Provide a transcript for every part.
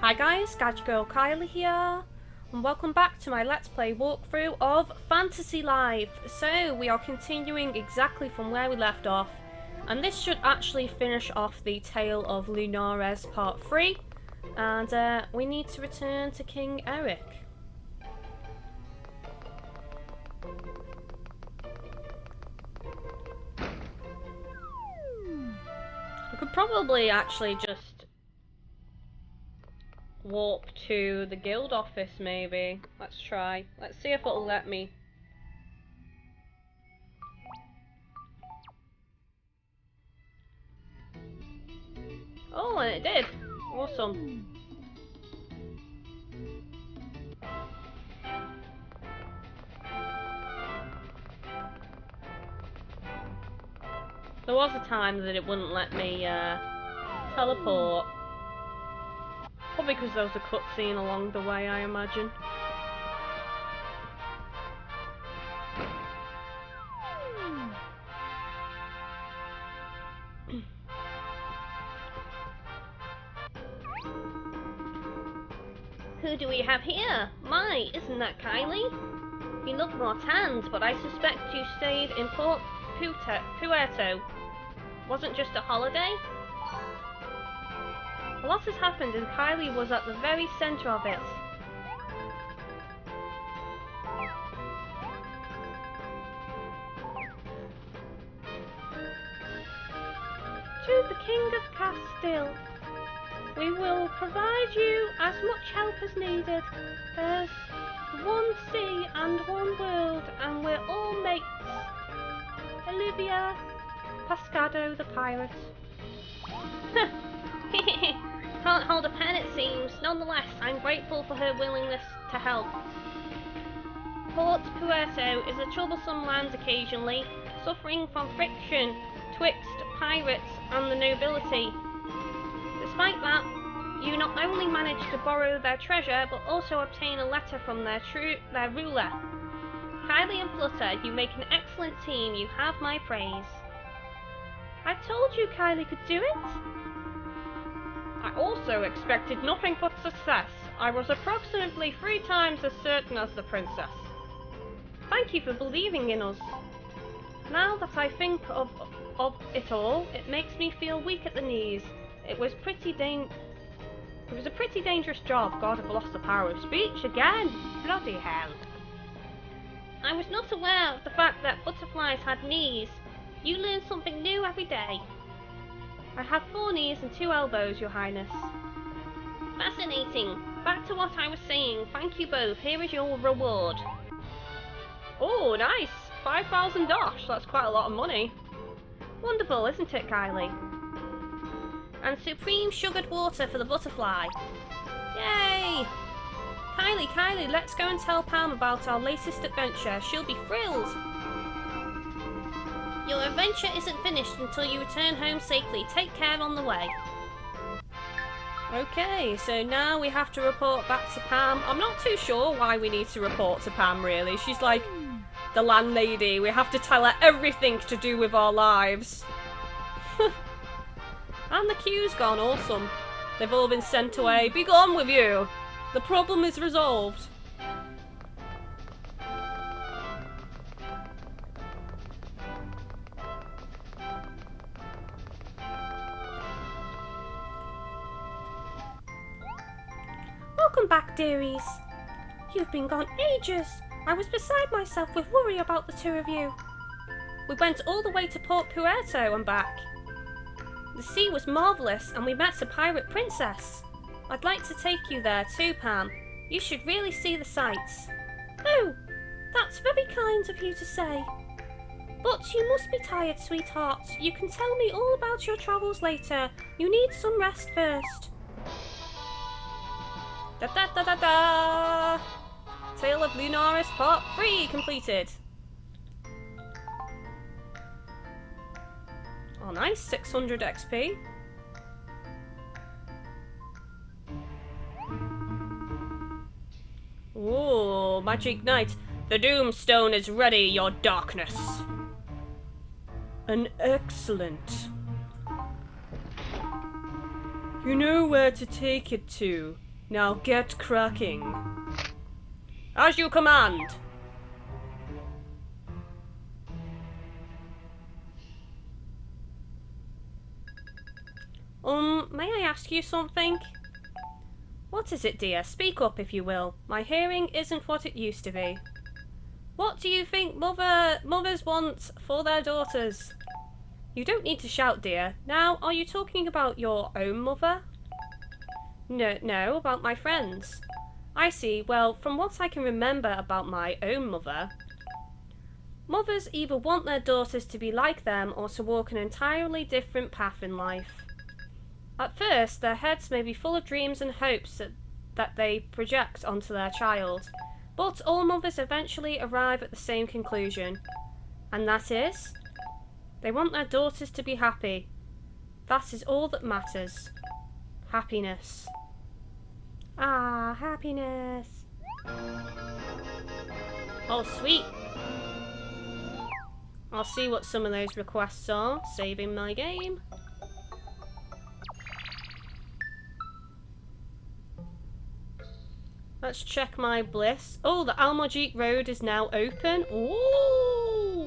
Hi guys, GadgetGirlKylie here, and welcome back to my Let's Play walkthrough of Fantasy Life. So, we are continuing exactly from where we left off, and this should actually finish off the Tale of Lunares Part 3, and we need to return to King Eric. I could probably actually just warp to the guild office, maybe. Let's try. Let's see if it'll let me. Oh, and it did. Awesome. There was a time that it wouldn't let me teleport. Probably because there was a cutscene along the way, I imagine. Who do we have here? My, isn't that Kylie? You look more tanned, but I suspect you stayed in Puerto. Wasn't just a holiday? A lot has happened and Kylie was at the very centre of it. To the King of Castile. We will provide you as much help as needed. There's one sea and one world, and we're all mates. Olivia Pascado the pirate. Can't hold a pen, it seems. Nonetheless, I'm grateful for her willingness to help. Port Puerto is a troublesome land occasionally, suffering from friction twixt pirates and the nobility. Despite that, you not only manage to borrow their treasure, but also obtain a letter from their ruler. Kylie and Flutter, you make an excellent team. You have my praise. I told you Kylie could do it. I also expected nothing but success. I was approximately 3 times as certain as the princess. Thank you for believing in us. Now that I think of it all, it makes me feel weak at the knees. It was a pretty dangerous job. God, I've lost the power of speech again. Bloody hell. I was not aware of the fact that butterflies had knees. You learn something new every day. I have 4 knees and 2 elbows, Your Highness. Fascinating. Back to what I was saying. Thank you both. Here is your reward. Oh, nice. 5,000 dosh. That's quite a lot of money. Wonderful, isn't it, Kylie? And supreme sugared water for the butterfly. Yay! Kylie, let's go and tell Pam about our latest adventure. She'll be thrilled. Your adventure isn't finished until you return home safely. Take care on the way. Okay, so now we have to report back to Pam. I'm not too sure why we need to report to Pam, really. She's like the landlady. We have to tell her everything to do with our lives. And the queue's gone. Awesome. They've all been sent away. Be gone with you. The problem is resolved. Welcome back, dearies. You've been gone ages. I was beside myself with worry about the 2 of you. We went all the way to Port Puerto and back. The sea was marvellous and we met a pirate princess. I'd like to take you there too, Pam. You should really see the sights. Oh, that's very kind of you to say. But you must be tired, sweetheart. You can tell me all about your travels later. You need some rest first. Da da da da da! Tale of Lunares Part 3 completed. Oh, nice. 600 XP. Ooh, Magic Knight. The Doomstone is ready, your darkness. An excellent. You know where to take it to. Now get cracking. As you command! May I ask you something? What is it, dear? Speak up, if you will. My hearing isn't what it used to be. What do you think mothers want for their daughters? You don't need to shout, dear. Now, are you talking about your own mother? No, about my friends. I see. Well, from what I can remember about my own mother, mothers either want their daughters to be like them or to walk an entirely different path in life. At first, their heads may be full of dreams and hopes that they project onto their child, but all mothers eventually arrive at the same conclusion, and that is, they want their daughters to be happy. That is all that matters. Happiness. Ah, happiness. Oh, sweet. I'll see what some of those requests are, saving my game. Let's check my bliss. Oh, the Almajik Road is now open. Ooh!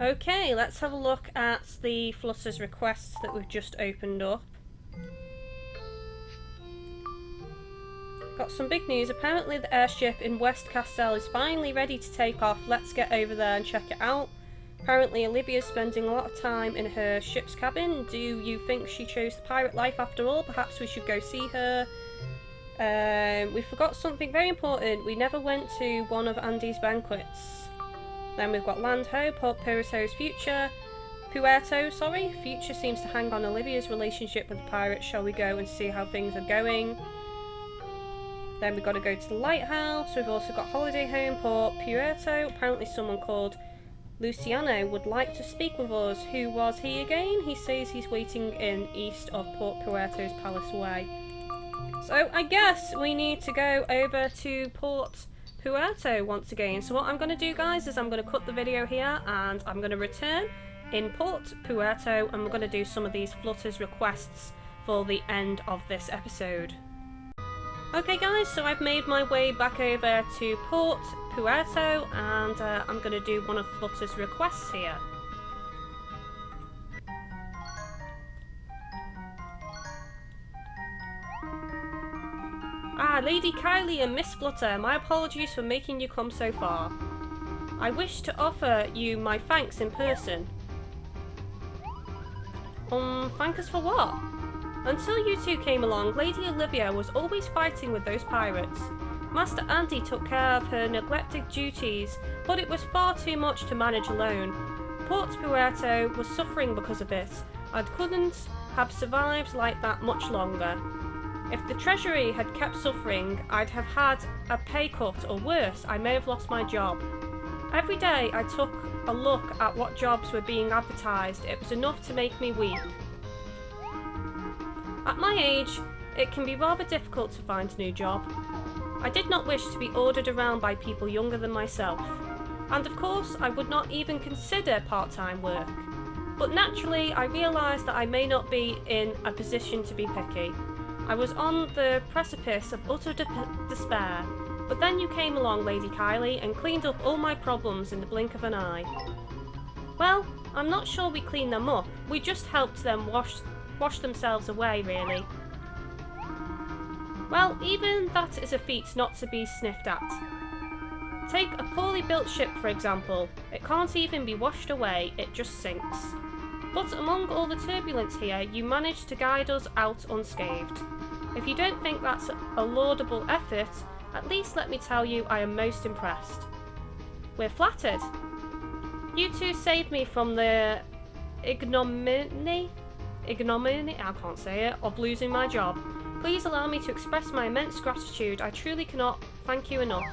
Okay, let's have a look at the Flutter's requests that we've just opened up. Got some big news. Apparently the airship in West Castle is finally ready to take off. Let's get over there and check it out. Apparently Olivia's spending a lot of time in her ship's cabin. Do you think she chose the pirate life after all? Perhaps we should go see her. We forgot something very important. We never went to one of Andy's banquets. Then we've got Land Ho, Port Puerto's future. Future seems to hang on Olivia's relationship with the pirates. Shall we go and see how things are going? Then we've got to go to the lighthouse. We've also got holiday home, Port Puerto. Apparently someone called Luciano would like to speak with us. Who was he again? He says he's waiting in east of Port Puerto's Palace Way. So I guess we need to go over to Port Puerto once again. So what I'm going to do, guys, is I'm going to cut the video here and I'm going to return in Port Puerto and we're going to do some of these Flutter's requests for the end of this episode. Okay guys, so I've made my way back over to Port Puerto and I'm going to do one of Flutter's requests here. Lady Kylie and Miss Flutter, my apologies for making you come so far. I wish to offer you my thanks in person. Thank us for what? Until you two came along, Lady Olivia was always fighting with those pirates. Master Andy took care of her neglected duties, but it was far too much to manage alone. Port Puerto was suffering because of it, and couldn't have survived like that much longer. If the Treasury had kept suffering, I'd have had a pay cut, or worse, I may have lost my job. Every day I took a look at what jobs were being advertised. It was enough to make me weep. At my age, it can be rather difficult to find a new job. I did not wish to be ordered around by people younger than myself. And of course, I would not even consider part-time work. But naturally, I realised that I may not be in a position to be picky. I was on the precipice of utter despair. But then you came along, Lady Kylie, and cleaned up all my problems in the blink of an eye. Well, I'm not sure we cleaned them up. We just helped them wash themselves away, really. Well, even that is a feat not to be sniffed at. Take a poorly built ship, for example. It can't even be washed away, it just sinks. But among all the turbulence here, you managed to guide us out unscathed. If you don't think that's a laudable effort, at least let me tell you I am most impressed. We're flattered. You two saved me from the ignominy, I can't say it, of losing my job. Please allow me to express my immense gratitude. I truly cannot thank you enough.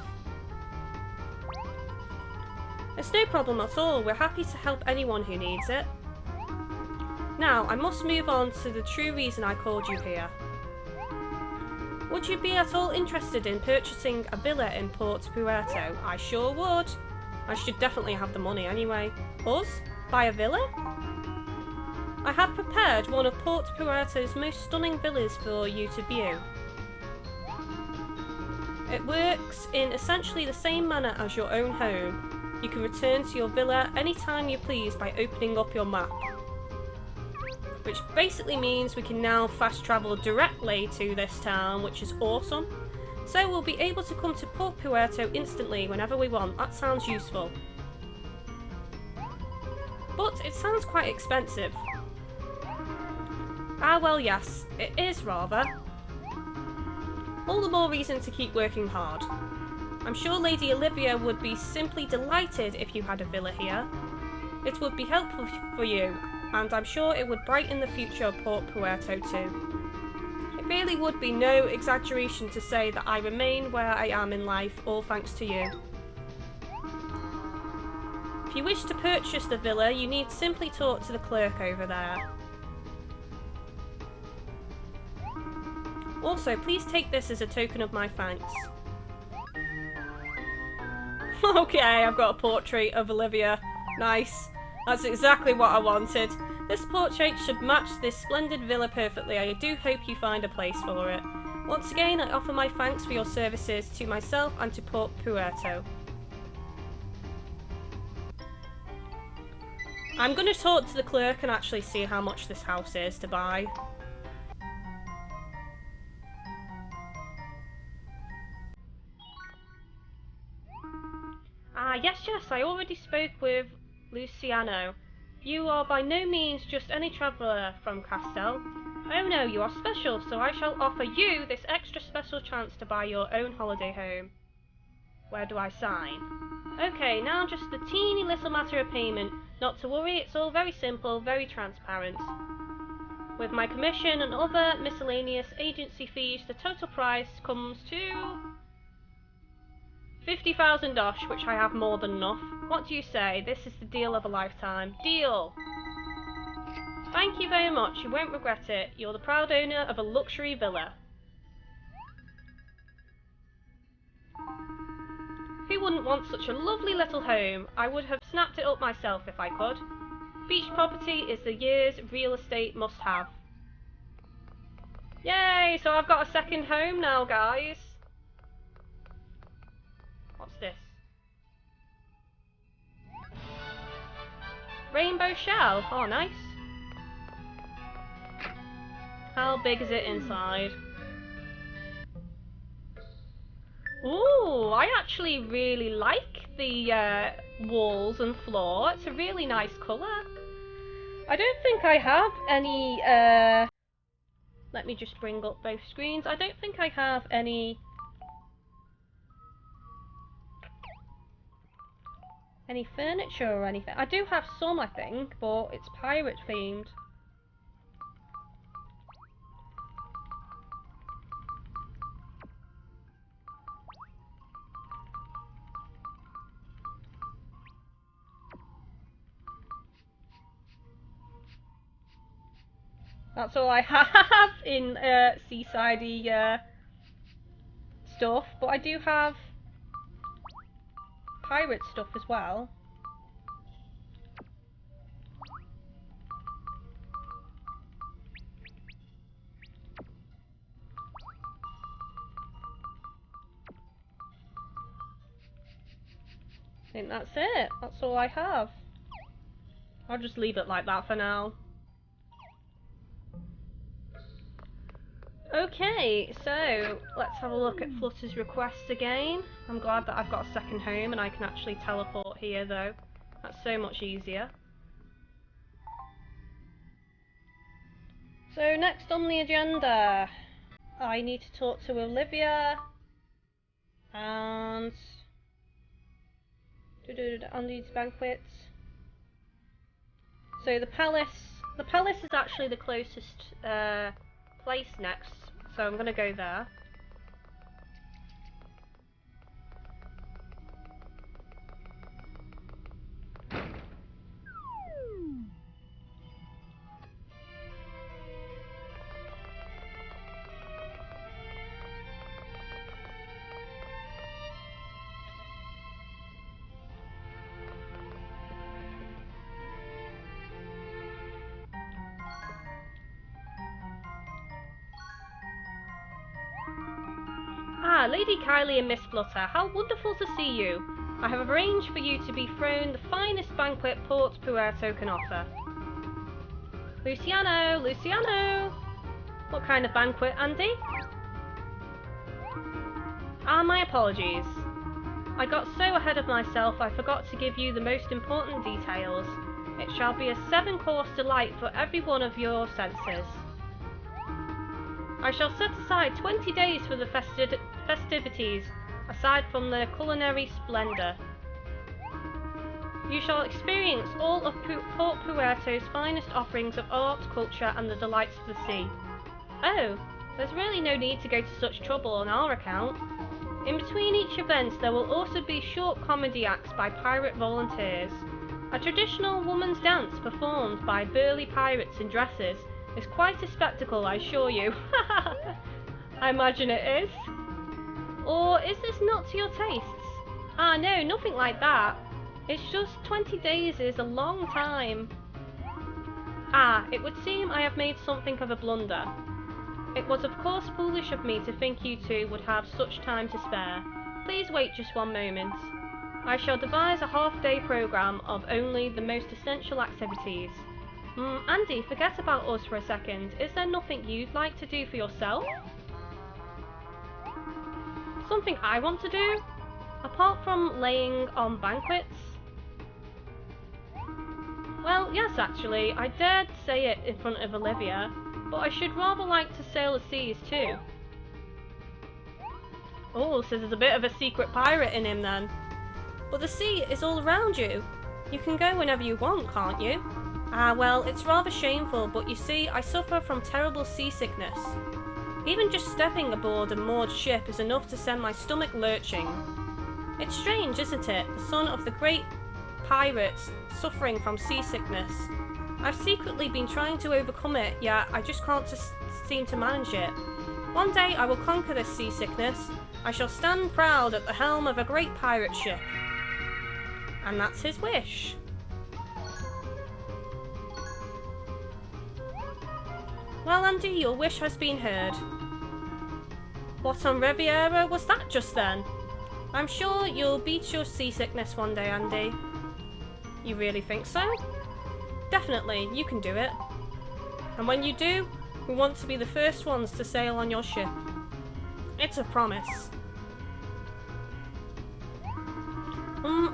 It's no problem at all. We're happy to help anyone who needs it. Now, I must move on to the true reason I called you here. Would you be at all interested in purchasing a villa in Port Puerto? I sure would. I should definitely have the money anyway. Us? Buy a villa? I have prepared one of Port Puerto's most stunning villas for you to view. It works in essentially the same manner as your own home. You can return to your villa anytime you please by opening up your map. Which basically means we can now fast travel directly to this town, which is awesome. So we'll be able to come to Port Puerto instantly whenever we want. That sounds useful. But it sounds quite expensive. Ah well, yes, it is rather. All the more reason to keep working hard. I'm sure Lady Olivia would be simply delighted if you had a villa here. It would be helpful for you, and I'm sure it would brighten the future of Port Puerto too. It really would be no exaggeration to say that I remain where I am in life, all thanks to you. If you wish to purchase the villa, you need simply talk to the clerk over there. Also, please take this as a token of my thanks. Okay, I've got a portrait of Olivia. Nice. That's exactly what I wanted. This portrait should match this splendid villa perfectly. I do hope you find a place for it. Once again, I offer my thanks for your services to myself and to Port Puerto. I'm going to talk to the clerk and actually see how much this house is to buy. Yes, I already spoke with Luciano. You are by no means just any traveller from Castel. Oh no, you are special, so I shall offer you this extra special chance to buy your own holiday home. Where do I sign? Okay, now just the teeny little matter of payment. Not to worry, it's all very simple, very transparent. With my commission and other miscellaneous agency fees, the total price comes to 50,000 dosh, which I have more than enough. What do you say? This is the deal of a lifetime. Deal! Thank you very much, you won't regret it. You're the proud owner of a luxury villa. Who wouldn't want such a lovely little home? I would have snapped it up myself if I could. Beach property is the year's real estate must-have. Yay! So I've got a second home now, guys. What's this? Rainbow shell. Oh, nice. How big is it inside? Ooh, I actually really like the walls and floor. It's a really nice colour. I don't think I have any, let me just bring up both screens. I don't think I have any furniture or anything. I do have some, I think, but it's pirate themed. That's all I have in seasidey stuff, but I do have pirate stuff as well. I think that's it. That's all I have. I'll just leave it like that for now. Okay, so let's have a look at Flutter's requests again. I'm glad that I've got a second home and I can actually teleport here though. That's so much easier. So next on the agenda, I need to talk to Olivia and on these banquets. So the palace is actually the closest place next, so I'm gonna go there. Lady Kylie and Miss Flutter, how wonderful to see you. I have arranged for you to be thrown the finest banquet Port Puerto can offer. Luciano! Luciano! What kind of banquet, Andy? Ah, my apologies. I got so ahead of myself I forgot to give you the most important details. It shall be a 7-course delight for every one of your senses. I shall set aside 20 days for the festivities, aside from the culinary splendour. You shall experience all of Port Puerto's finest offerings of art, culture, and the delights of the sea. Oh, there's really no need to go to such trouble on our account. In between each event, there will also be short comedy acts by pirate volunteers. A traditional woman's dance performed by burly pirates in dresses is quite a spectacle, I assure you. I imagine it is. Or is this not to your tastes? Ah, no, nothing like that. It's just 20 days is a long time. Ah, it would seem I have made something of a blunder. It was of course foolish of me to think you two would have such time to spare. Please wait just one moment. I shall devise a half-day programme of only the most essential activities. Andy, forget about us for a second. Is there nothing you'd like to do for yourself? Something I want to do? Apart from laying on banquets? Well, yes actually, I dared say it in front of Olivia, but I should rather like to sail the seas too. Oh, so there's a bit of a secret pirate in him then. But the sea is all around you. You can go whenever you want, can't you? Ah, well, it's rather shameful, but you see, I suffer from terrible seasickness. Even just stepping aboard a moored ship is enough to send my stomach lurching. It's strange, isn't it? The son of the great pirates suffering from seasickness. I've secretly been trying to overcome it, yet I just can't seem to manage it. One day I will conquer this seasickness. I shall stand proud at the helm of a great pirate ship. And that's his wish. Well, Andy, your wish has been heard. What on Riviera was that just then? I'm sure you'll beat your seasickness one day, Andy. You really think so? Definitely, you can do it. And when you do, we want to be the first ones to sail on your ship. It's a promise.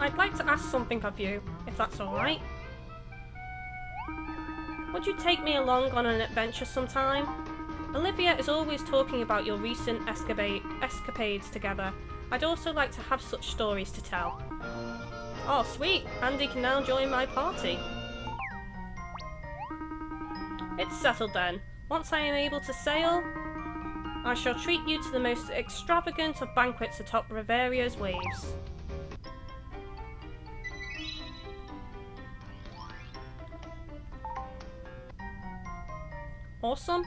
I'd like to ask something of you, if that's alright. Would you take me along on an adventure sometime? Olivia is always talking about your recent escapades together. I'd also like to have such stories to tell. Oh, sweet! Andy can now join my party. It's settled then. Once I am able to sail, I shall treat you to the most extravagant of banquets atop Riveria's waves. Awesome.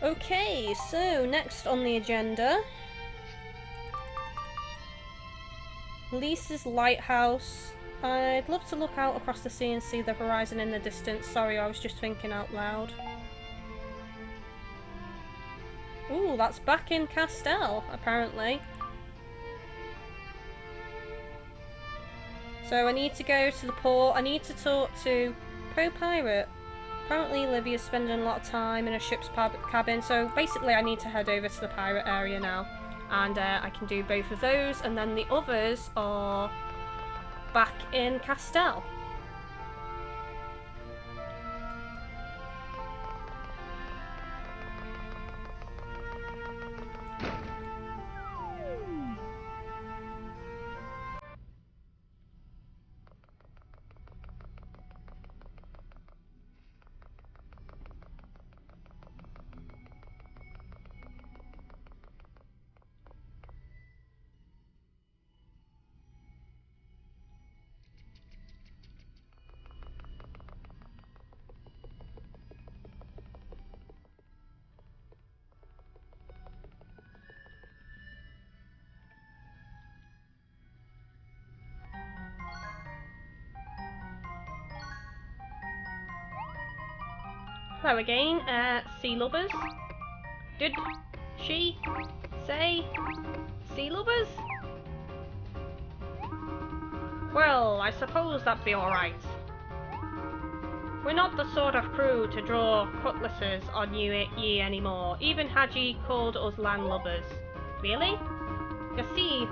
Okay, so next on the agenda, Lisa's lighthouse. I'd love to look out across the sea and see the horizon in the distance. Sorry, I was just thinking out loud. Ooh, that's back in Castell, apparently. So I need to go to the port. I need to talk to Pro-Pirate. Apparently Olivia's spending a lot of time in a ship's cabin, so basically I need to head over to the pirate area now. And I can do both of those, and then the others are back in Castell. Hello again, sea lovers. Did she say sea lovers? Well, I suppose that'd be alright. We're not the sort of crew to draw cutlasses on ye anymore. Even Haji called us landlubbers. Really? You see,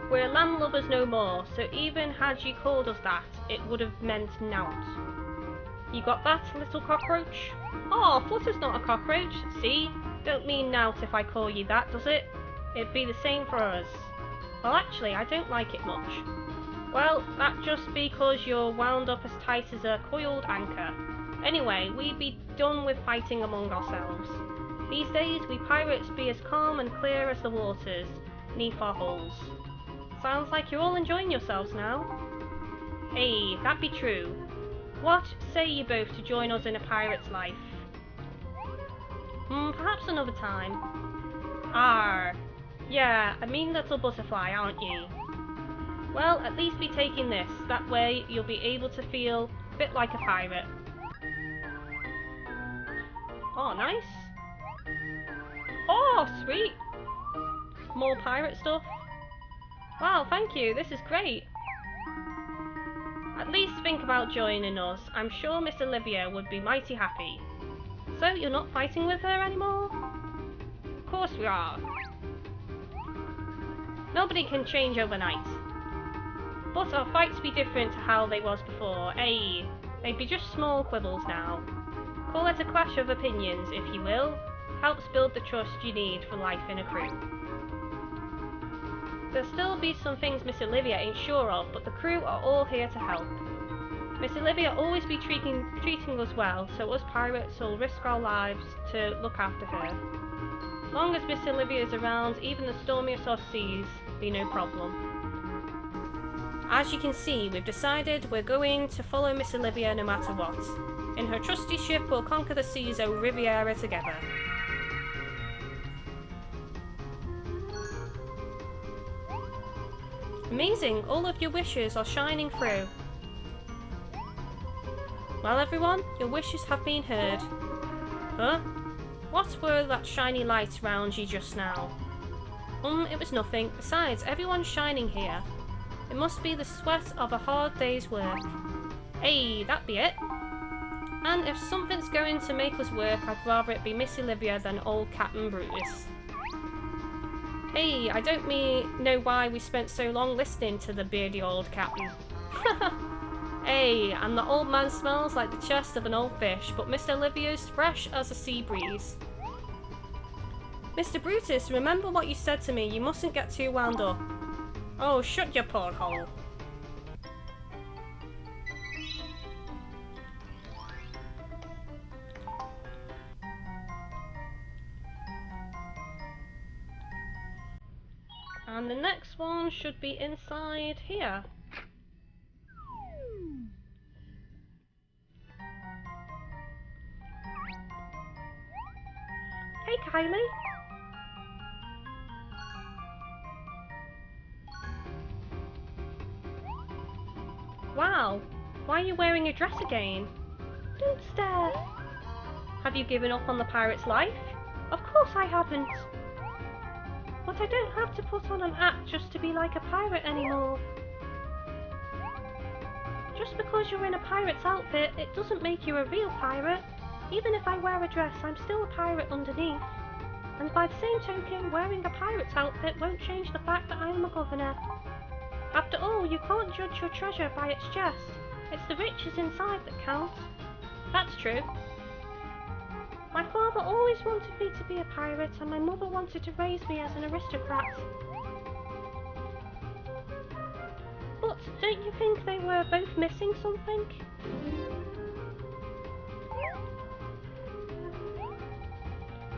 we're landlubbers no more, so even Haji called us that, it would have meant nought. You got that, little cockroach? Oh, Flutter's not a cockroach, see? Don't mean nought if I call you that, does it? It'd be the same for us. Well, actually, I don't like it much. Well, that's just because you're wound up as tight as a coiled anchor. Anyway, we'd be done with fighting among ourselves. These days, we pirates be as calm and clear as the waters neath our hulls. Sounds like you're all enjoying yourselves now. Hey, that be true. What say you both to join us in a pirate's life? Perhaps another time. Arr. Yeah, a mean little butterfly, aren't you? Well, at least be taking this. That way, you'll be able to feel a bit like a pirate. Oh, nice. Oh, sweet. More pirate stuff. Wow, thank you. This is great. At least think about joining us. I'm sure Miss Olivia would be mighty happy. So, you're not fighting with her anymore? Of course we are. Nobody can change overnight. But our fights be different to how they was before. Ay, they'd be just small quibbles now. Call it a clash of opinions, if you will. Helps build the trust you need for life in a crew. There'll still be some things Miss Olivia ain't sure of, but the crew are all here to help. Miss Olivia always be treating us well, so us pirates will risk our lives to look after her. Long as Miss Olivia's around, even the stormiest of seas be no problem. As you can see, we've decided we're going to follow Miss Olivia no matter what. In her trusty ship, we'll conquer the seas of Riviera together. Amazing! All of your wishes are shining through. Well everyone, your wishes have been heard. Huh? What were that shiny light around you just now? It was nothing. Besides, everyone's shining here. It must be the sweat of a hard day's work. Hey, that be it. And if something's going to make us work, I'd rather it be Miss Olivia than old Captain Brutus. Hey, I don't know why we spent so long listening to the beardy old captain. Hey, and the old man smells like the chest of an old fish, but Miss Olivia's fresh as a sea breeze. Mr. Brutus, remember what you said to me. You mustn't get too wound up. Oh, shut your porthole. And the next one should be inside here. Hey, Kylie. Wow, why are you wearing a dress again? Don't stare. Have you given up on the pirate's life? Of course I haven't. But I don't have to put on an act just to be like a pirate anymore. Just because you're in a pirate's outfit, it doesn't make you a real pirate. Even if I wear a dress, I'm still a pirate underneath. And by the same token, wearing a pirate's outfit won't change the fact that I'm a governor. After all, you can't judge your treasure by its chest. It's the riches inside that count. That's true. My father always wanted me to be a pirate, and my mother wanted to raise me as an aristocrat. But don't you think they were both missing something?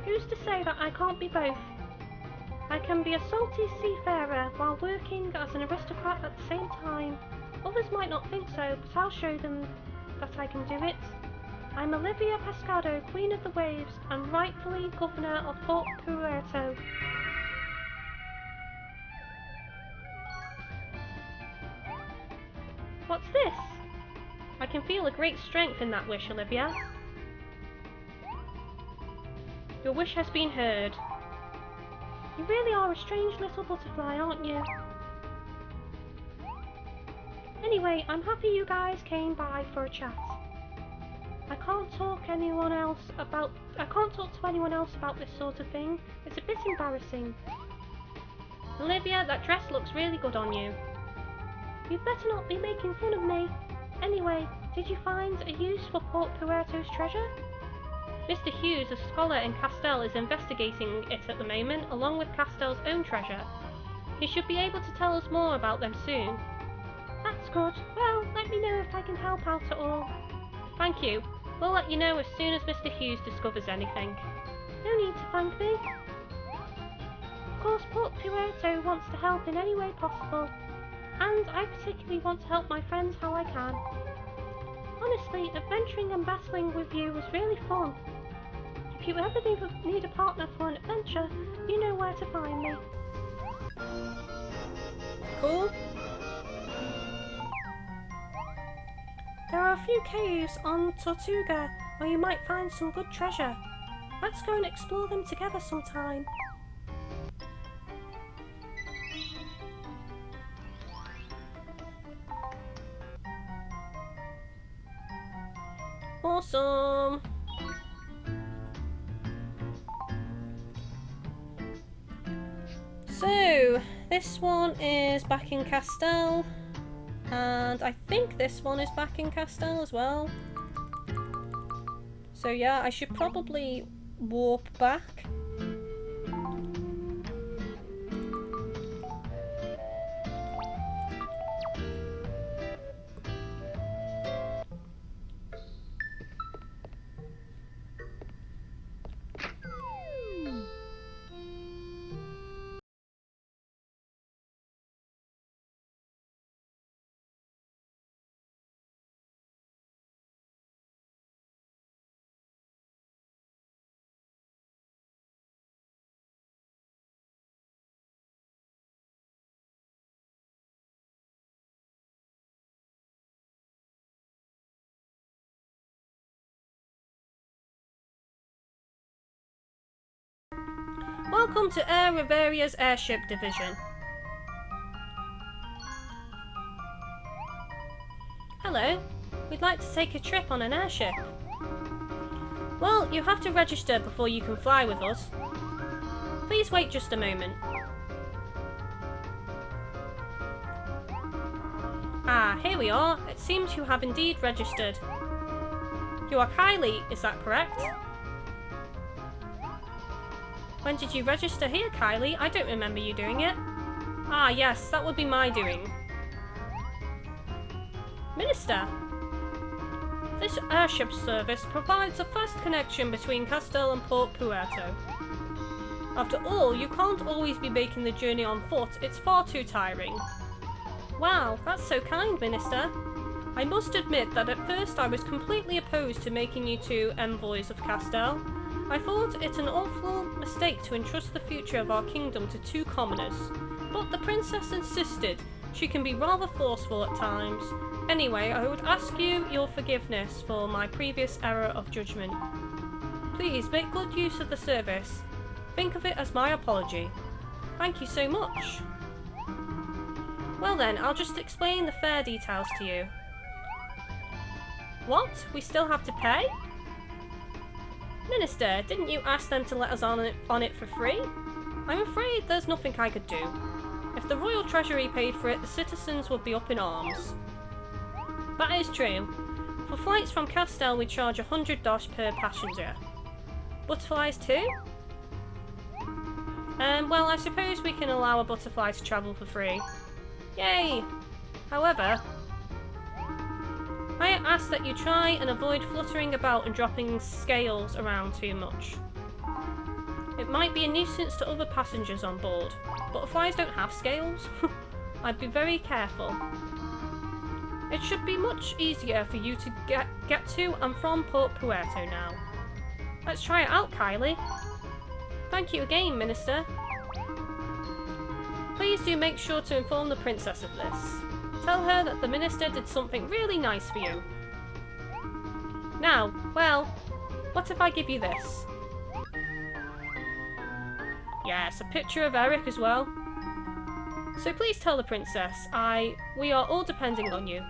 Who's to say that I can't be both? I can be a salty seafarer while working as an aristocrat at the same time. Others might not think so, but I'll show them that I can do it. I'm Olivia Pescado, Queen of the Waves, and rightfully Governor of Port Puerto. What's this? I can feel a great strength in that wish, Olivia. Your wish has been heard. You really are a strange little butterfly, aren't you? Anyway, I'm happy you guys came by for a chat. I can't talk to anyone else about this sort of thing. It's a bit embarrassing. Olivia, that dress looks really good on you. You'd better not be making fun of me. Anyway, did you find a use for Port Puerto's treasure? Mr. Hughes, a scholar in Castell, is investigating it at the moment, along with Castell's own treasure. He should be able to tell us more about them soon. That's good. Well, let me know if I can help out at all. Thank you. We'll let you know as soon as Mr. Hughes discovers anything. No need to thank me. Of course, Port Puerto wants to help in any way possible, and I particularly want to help my friends how I can. Honestly, adventuring and battling with you was really fun. If you ever need a partner for an adventure, you know where to find me. Cool. There are a few caves on Tortuga where you might find some good treasure. Let's go and explore them together sometime. Awesome! So, this one is back in Castell, and I think this one is back in Castell as well. So yeah, I should probably warp back. Welcome to Air Riveria's Airship Division. Hello, we'd like to take a trip on an airship. Well, you have to register before you can fly with us. Please wait just a moment. Ah, here we are. It seems you have indeed registered. You are Kylie, is that correct? When did you register here, Kylie? I don't remember you doing it. Ah, yes, that would be my doing. Minister! This airship service provides a fast connection between Castell and Port Puerto. After all, you can't always be making the journey on foot, it's far too tiring. Wow, that's so kind, Minister. I must admit that at first I was completely opposed to making you two envoys of Castell. I thought it an awful mistake to entrust the future of our kingdom to two commoners, but the princess insisted. She can be rather forceful at times. Anyway, I would ask you your forgiveness for my previous error of judgment. Please make good use of the service. Think of it as my apology. Thank you so much. Well then, I'll just explain the fare details to you. What? We still have to pay? Minister, didn't you ask them to let us on it for free? I'm afraid there's nothing I could do. If the Royal Treasury paid for it, the citizens would be up in arms. That is true. For flights from Castell, we charge $100 per passenger. Butterflies too? Well, I suppose we can allow a butterfly to travel for free. Yay! However, I ask that you try and avoid fluttering about and dropping scales around too much. It might be a nuisance to other passengers on board. Butterflies don't have scales. I'd be very careful. It should be much easier for you to get to and from Port Puerto now. Let's try it out, Kylie. Thank you again, Minister. Please do make sure to inform the princess of this. Tell her that the minister did something really nice for you. Now, well, what if I give you this? Yes, a picture of Eric as well. So please tell the princess, we are all depending on you.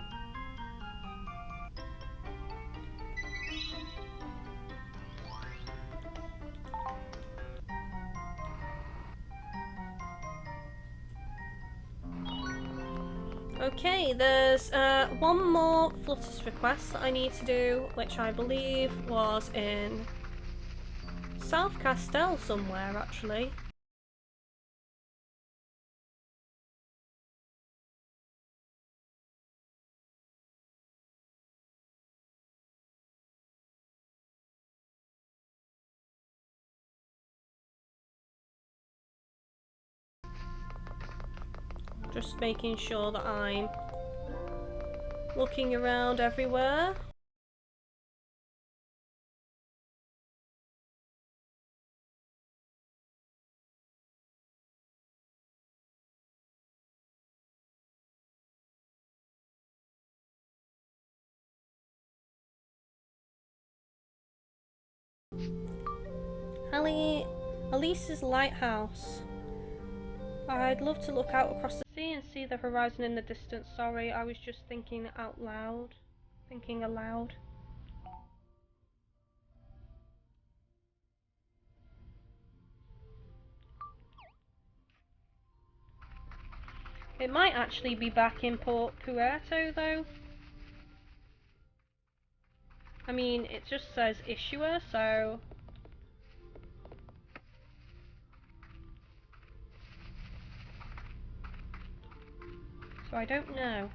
Okay, there's one more Flutter's request that I need to do, which I believe was in South Castell somewhere, actually. Just making sure that I'm looking around everywhere. Alice's lighthouse. I'd love to look out across the sea and see the horizon in the distance. Sorry, I was just thinking out loud. Thinking aloud. It might actually be back in Port Puerto though. I mean, it just says issuer, so... So I don't know.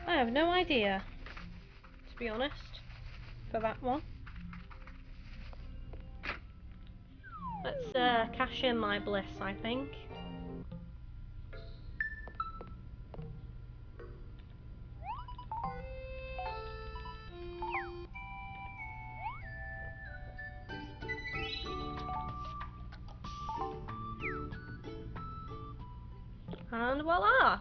I have no idea, to be honest, for that one. Let's cash in my bliss, I think. And voila!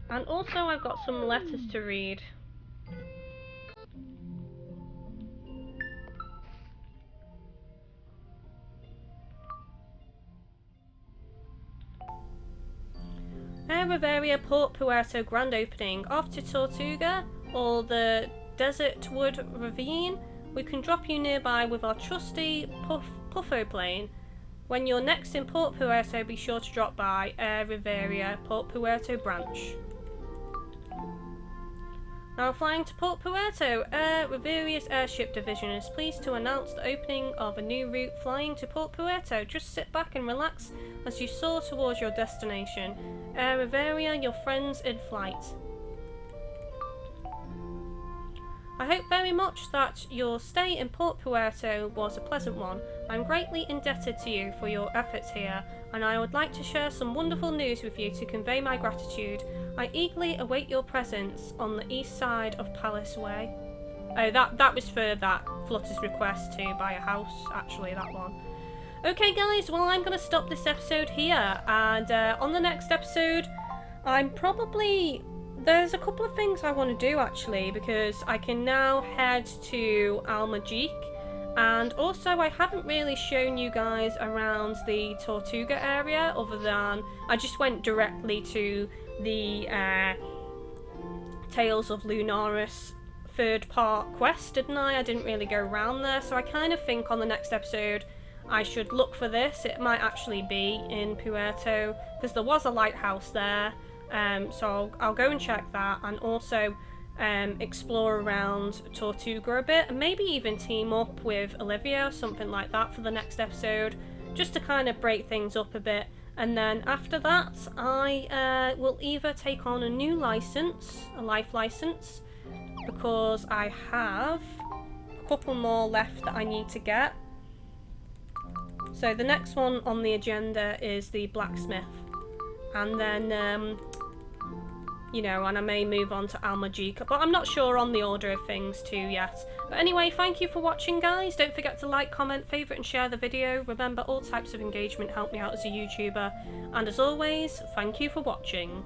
And also I've got some letters to read. Air Riveria Port Puerto grand opening. Off to Tortuga or the Desert Wood Ravine. We can drop you nearby with our trusty Puffo plane. When you're next in Port Puerto, be sure to drop by Air Riveria Port Puerto branch. Now flying to Port Puerto, Air Riveria's Airship Division is pleased to announce the opening of a new route flying to Port Puerto. Just sit back and relax as you soar towards your destination. Air Riveria, your friends in flight. I hope very much that your stay in Port Puerto was a pleasant one. I'm greatly indebted to you for your efforts here, and I would like to share some wonderful news with you to convey my gratitude. I eagerly await your presence on the east side of Palace Way. Oh, that was for that Flutter's request to buy a house, actually, that one. Okay guys, well I'm going to stop this episode here, and on the next episode, there's a couple of things I want to do actually, because I can now head to Almagique, and also I haven't really shown you guys around the Tortuga area other than I just went directly to the Tales of Lunaris third part quest, didn't I? I didn't really go around there, so I kind of think on the next episode I should look for this. It might actually be in Puerto, because there was a lighthouse there. So I'll go and check that, and also explore around Tortuga a bit, and maybe even team up with Olivia or something like that for the next episode, just to kind of break things up a bit. And then after that, I will either take on a new license, a life license, because I have a couple more left that I need to get. So the next one on the agenda is the blacksmith, and then you know, and I may move on to Almajica, but I'm not sure on the order of things too yet. But anyway, thank you for watching, guys. Don't forget to like, comment, favourite and share the video. Remember, all types of engagement help me out as a YouTuber. And as always, thank you for watching.